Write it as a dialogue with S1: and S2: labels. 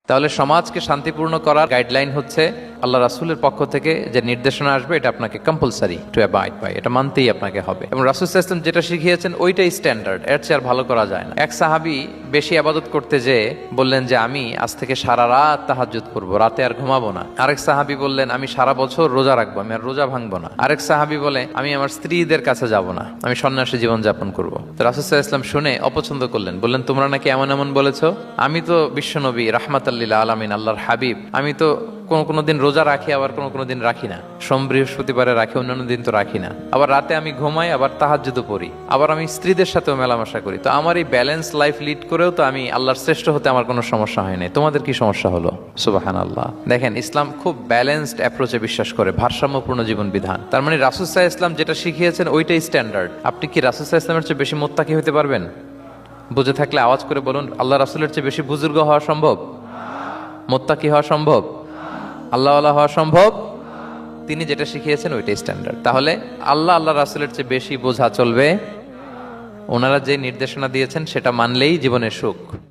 S1: তাহলে সমাজকে শান্তিপূর্ণ করার গাইডলাইন হচ্ছে আল্লাহ রাসূলের পক্ষ থেকে যে নির্দেশনা আসবে এটা আপনাকে কম্পালসারি টু অ্যাবাইড বাই, এটা মানতেই আপনাকে হবে। এবং রাসূল সাল্লাল্লাহু আলাইহি ওয়াসাল্লাম যেটা শিখিয়েছেন ওইটাই স্ট্যান্ডার্ড, এর চেয়ে আর ভালো করা যায় না। এক সাহাবী বেশি ইবাদত করতে যেয়ে বললেন যে আমি আজ থেকে সারা রাত তাহাজ্জুদ করব, রাতে আর ঘুমাবো না। আরেক সাহাবী বললেন আমি সারা বছর রোজা রাখবো, আমি আর রোজা ভাঙবো না। আরেক সাহাবী বলে আমি আমার স্ত্রীদের কাছে যাব না, আমি সন্ন্যাসী জীবন যাপন করবো। তো রাসূল সাল্লাল্লাহু আলাইহি ওয়াসাল্লাম শুনে অপছন্দ করলেন, বললেন তোমরা নাকি এমন এমন বলেছো, আমি তো বিশ্বনবী রাহমাতাল লিল আলামিন, আল্লাহর হাবিব, আমি তো কোনো দিন রোজা রাখি, আবার কোনো দিন রাখি না, সোম বৃহস্পতিবারে রাখি, অন্যান্য দিন তো রাখি না, আবার রাতে আমি ঘুমাই, আবার তাহাজ্জুদও পড়ি, আবার আমি স্ত্রীদের সাথেও মেলামেশা করি। তো আমার এই ব্যালেন্স লাইফ লিড করেও তো আমি আল্লাহর শ্রেষ্ঠ হতে আমার কোনো সমস্যা হয় নাই, তোমাদের কি সমস্যা হলো? সুবহানাল্লাহ। দেখেন, ইসলাম খুব ব্যালেন্সড অ্যাপ্রোচে বিশ্বাস করে, ভারসাম্যপূর্ণ জীবন বিধান। তার মানে রাসূল সাল্লাল্লাহু আলাইহি ওয়াসাল্লাম যেটা শিখিয়েছেন ওইটাই স্ট্যান্ডার্ড। আপনি কি রাসূল সাল্লাল্লাহু আলাইহি ওয়াসাল্লামের চেয়ে বেশি মুত্তাকি হতে পারবেন? বুঝে থাকলে আওয়াজ করে বলুন, আল্লাহ রাসূলের চেয়ে বেশি বুজুর্গ হওয়া সম্ভব? মুত্তাকি হওয়া সম্ভব? আল্লাহওয়ালা হওয়া সম্ভব? তিনি যেটা শিখিয়েছেন ওইটাই স্ট্যান্ডার্ড। তাহলে আল্লাহ রাসূলের চেয়ে বেশি বোঝা চলবে, ওনারা যে নির্দেশনা দিয়েছেন সেটা মানলেই জীবনের সুখ।